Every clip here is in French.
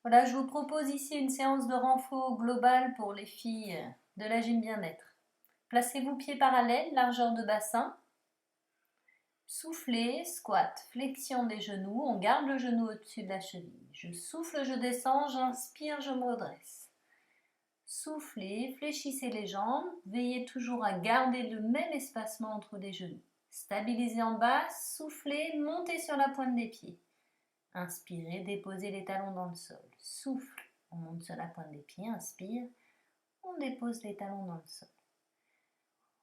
Voilà, je vous propose ici une séance de renfort globale pour les filles de la gym bien-être. Placez-vous pieds parallèles, largeur de bassin. Soufflez, squat, flexion des genoux. On garde le genou au-dessus de la cheville. Je souffle, je descends, j'inspire, je me redresse. Soufflez, fléchissez les jambes. Veillez toujours à garder le même espacement entre les genoux. Stabilisez en bas, soufflez, montez sur la pointe des pieds. Inspirez, déposez les talons dans le sol. Souffle, on monte sur la pointe des pieds, inspire, on dépose les talons dans le sol.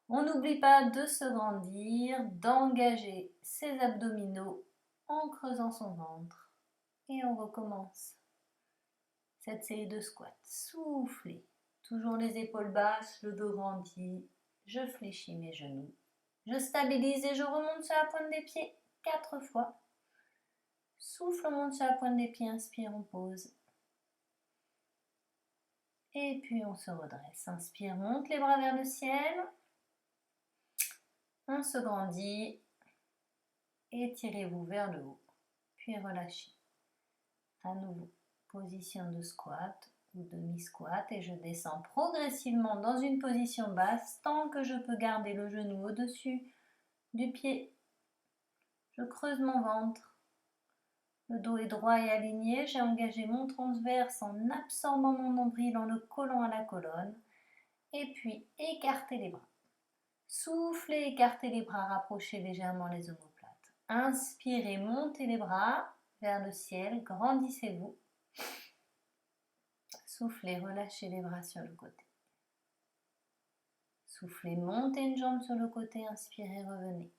On n'oublie pas de se grandir, d'engager ses abdominaux en creusant son ventre. Et on recommence cette série de squats. Soufflez, toujours les épaules basses, le dos grandi. Je fléchis mes genoux. Je stabilise et je remonte sur la pointe des pieds 4 fois. Souffle, on monte sur la pointe des pieds, inspire, on pose. Et puis on se redresse. Inspire, monte les bras vers le ciel. On se grandit. Étirez-vous vers le haut. Puis relâchez. À nouveau, position de squat ou demi-squat. Et je descends progressivement dans une position basse tant que je peux garder le genou au-dessus du pied. Je creuse mon ventre. Le dos est droit et aligné. J'ai engagé mon transverse en absorbant mon nombril en le collant à la colonne. Et puis, écartez les bras. Soufflez, écartez les bras, rapprochez légèrement les omoplates. Inspirez, montez les bras vers le ciel, grandissez-vous. Soufflez, relâchez les bras sur le côté. Soufflez, montez une jambe sur le côté, inspirez, revenez.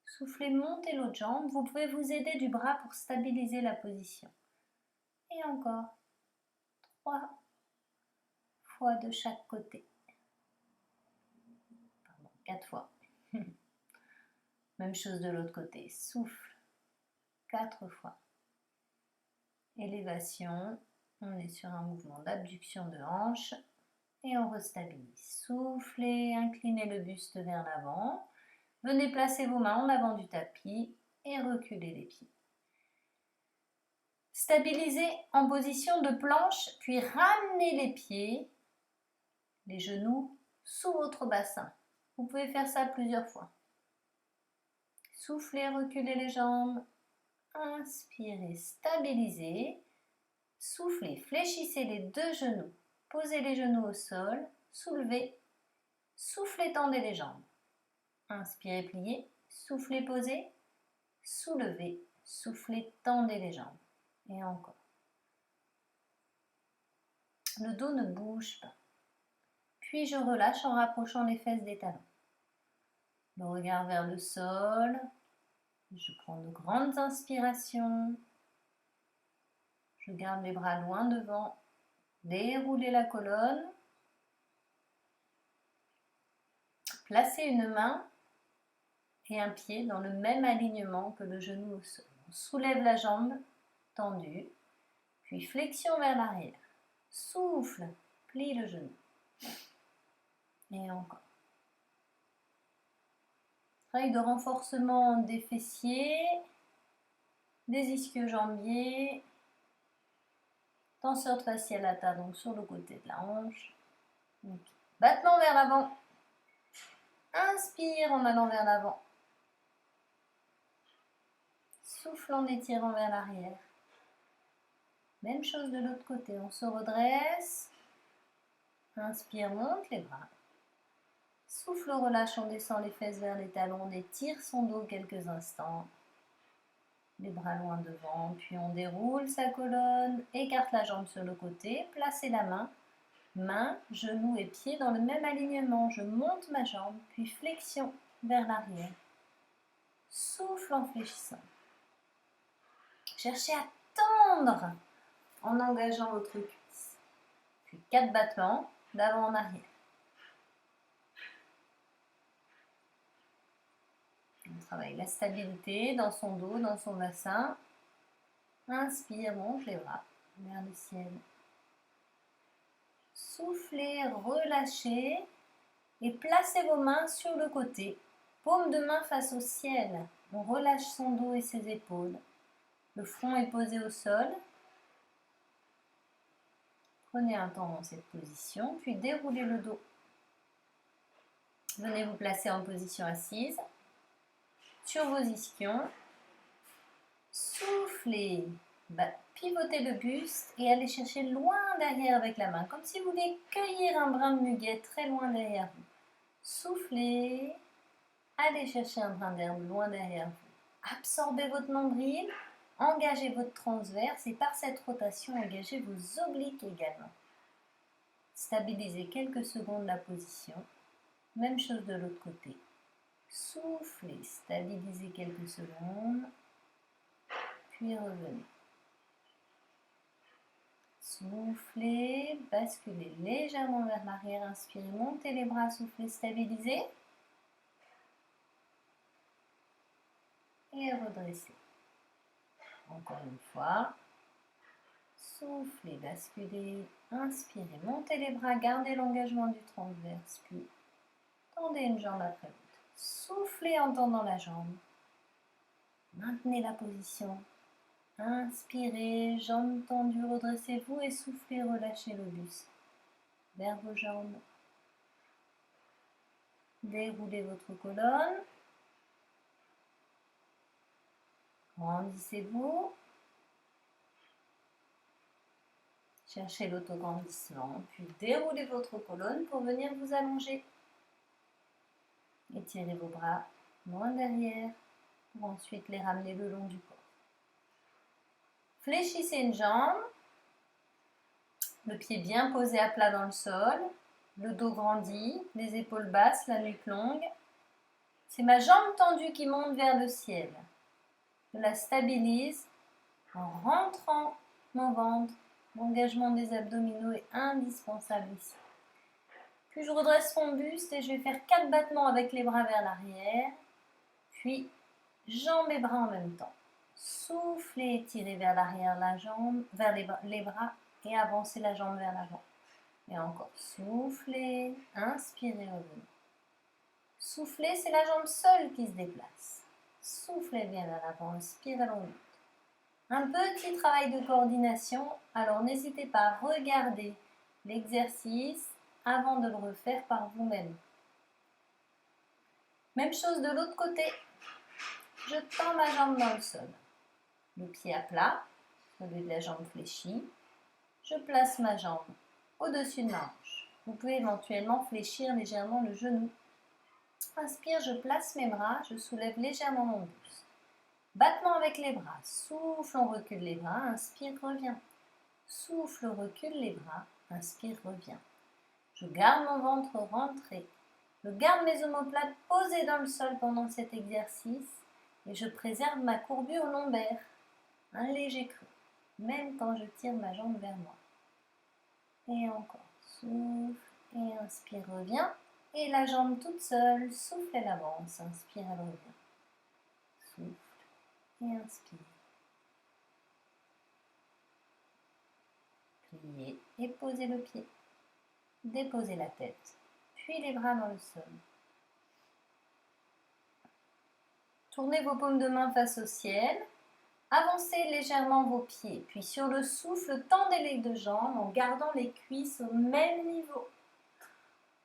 Soufflez, montez l'autre jambe. Vous pouvez vous aider du bras pour stabiliser la position. Et encore. 3 fois de chaque côté. 4 fois. Même chose de l'autre côté. Souffle. 4 fois. Élévation. On est sur un mouvement d'abduction de hanche. Et on restabilise. Soufflez, inclinez le buste vers l'avant. Venez placer vos mains en avant du tapis et reculez les pieds. Stabilisez en position de planche, puis ramenez les pieds, les genoux sous votre bassin. Vous pouvez faire ça plusieurs fois. Soufflez, reculez les jambes. Inspirez, stabilisez. Soufflez, fléchissez les deux genoux. Posez les genoux au sol. Soulevez. Soufflez, tendez les jambes. Inspirez, pliez. Soufflez, posez. Soulevez. Soufflez, tendez les jambes. Et encore. Le dos ne bouge pas. Puis je relâche en rapprochant les fesses des talons. Le regard vers le sol. Je prends de grandes inspirations. Je garde les bras loin devant. Déroulez la colonne. Placez une main et un pied dans le même alignement que le genou au sol. On soulève la jambe tendue, puis flexion vers l'arrière. Souffle, plie le genou. Et encore. Travail de renforcement des fessiers, des ischio-jambiers, tenseur de fascia lata, donc sur le côté de la hanche. Donc, battement vers l'avant. Inspire en allant vers l'avant. Souffle en étirant vers l'arrière. Même chose de l'autre côté. On se redresse. Inspire, monte les bras. Souffle, relâche, on descend les fesses vers les talons. On étire son dos quelques instants. Les bras loin devant. Puis on déroule sa colonne. Écarte la jambe sur le côté. Placez la main. Main, genou et pied dans le même alignement. Je monte ma jambe. Puis flexion vers l'arrière. Souffle en fléchissant. Cherchez à tendre en engageant votre cuisse. Puis 4 battements d'avant en arrière. On travaille la stabilité dans son dos, dans son bassin. Inspire, monte les bras vers le ciel. Soufflez, relâchez et placez vos mains sur le côté. Paume de main face au ciel. On relâche son dos et ses épaules. Le front est posé au sol. Prenez un temps dans cette position, puis déroulez le dos. Venez vous placer en position assise, sur vos ischions. Soufflez, pivotez le buste et allez chercher loin derrière avec la main, comme si vous vouliez cueillir un brin de muguet très loin derrière vous. Soufflez, allez chercher un brin d'herbe loin derrière vous. Absorbez votre nombril, engagez votre transverse et par cette rotation, engagez vos obliques également. Stabilisez quelques secondes la position. Même chose de l'autre côté. Soufflez, stabilisez quelques secondes, puis revenez. Soufflez, basculez légèrement vers l'arrière, inspirez, montez les bras, soufflez, stabilisez. Et redressez. Encore une fois. Soufflez, basculez, inspirez, montez les bras, gardez l'engagement du transverse, puis tendez une jambe après l'autre. Soufflez en tendant la jambe. Maintenez la position. Inspirez, jambes tendues, redressez-vous et soufflez, relâchez le buste vers vos jambes. Déroulez votre colonne. Grandissez-vous. Cherchez l'autograndissement, puis déroulez votre colonne pour venir vous allonger. Étirez vos bras loin derrière pour ensuite les ramener le long du corps. Fléchissez une jambe, le pied bien posé à plat dans le sol, le dos grandi, les épaules basses, la nuque longue. C'est ma jambe tendue qui monte vers le ciel. Je la stabilise en rentrant mon ventre. L'engagement des abdominaux est indispensable ici. Puis je redresse mon buste et je vais faire 4 battements avec les bras vers l'arrière. Puis jambes et bras en même temps. Soufflez, étirez vers l'arrière la jambe, vers les bras et avancez la jambe vers l'avant. Et encore, soufflez, inspirez, revenez. Soufflez, c'est la jambe seule qui se déplace. Soufflez bien vers l'avant, inspirez longuement. Un petit travail de coordination, alors n'hésitez pas à regarder l'exercice avant de le refaire par vous-même. Même chose de l'autre côté. Je tends ma jambe dans le sol. Le pied à plat, celui de la jambe fléchie. Je place ma jambe au-dessus de ma hanche. Vous pouvez éventuellement fléchir légèrement le genou. Inspire, je place mes bras, je soulève légèrement mon buste. Battement avec les bras. Souffle, on recule les bras. Inspire, reviens. Souffle, recule les bras. Inspire, reviens. Je garde mon ventre rentré. Je garde mes omoplates posées dans le sol pendant cet exercice et je préserve ma courbure lombaire. Un léger creux, même quand je tire ma jambe vers moi. Et encore. Souffle et inspire, reviens. Et la jambe toute seule, souffle, elle avance. Inspire, elle revient. Souffle. Et inspire. Pliez et posez le pied. Déposez la tête, puis les bras dans le sol. Tournez vos paumes de main face au ciel. Avancez légèrement vos pieds, puis sur le souffle, tendez les deux jambes en gardant les cuisses au même niveau.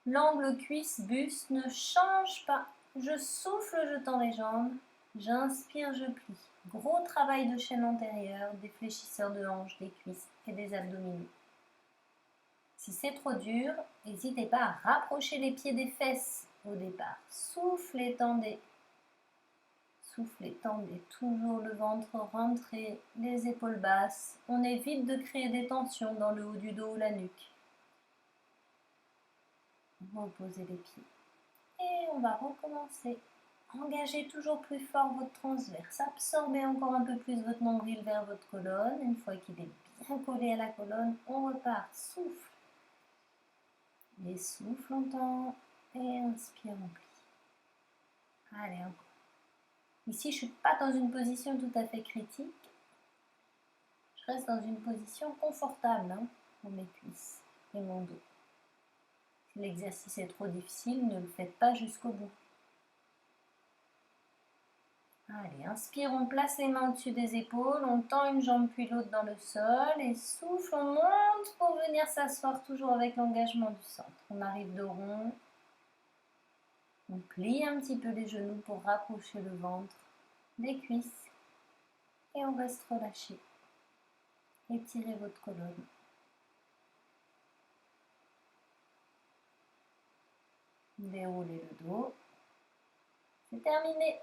L'angle cuisse-buste ne change pas. Je souffle, je tends les jambes. J'inspire, je plie. Gros travail de chaîne antérieure, des fléchisseurs de hanches, des cuisses et des abdominaux. Si c'est trop dur, n'hésitez pas à rapprocher les pieds des fesses au départ. Soufflez, tendez. Soufflez, tendez. Toujours le ventre rentré, les épaules basses. On évite de créer des tensions dans le haut du dos ou la nuque. Reposez les pieds. Et on va recommencer. Engagez toujours plus fort votre transverse. Absorbez encore un peu plus votre nombril vers votre colonne. Une fois qu'il est bien collé à la colonne, on repart. Souffle. Et souffle longtemps. Et inspire, on plie. Allez, encore. Ici, je ne suis pas dans une position tout à fait critique. Je reste dans une position confortable pour mes cuisses et mon dos. Si l'exercice est trop difficile, ne le faites pas jusqu'au bout. Allez, inspire, on place les mains au-dessus des épaules, on tend une jambe puis l'autre dans le sol et souffle, on monte pour venir s'asseoir toujours avec l'engagement du centre. On arrive de rond, on plie un petit peu les genoux pour rapprocher le ventre des cuisses et on reste relâché. Étirez votre colonne. Déroulez le dos. C'est terminé.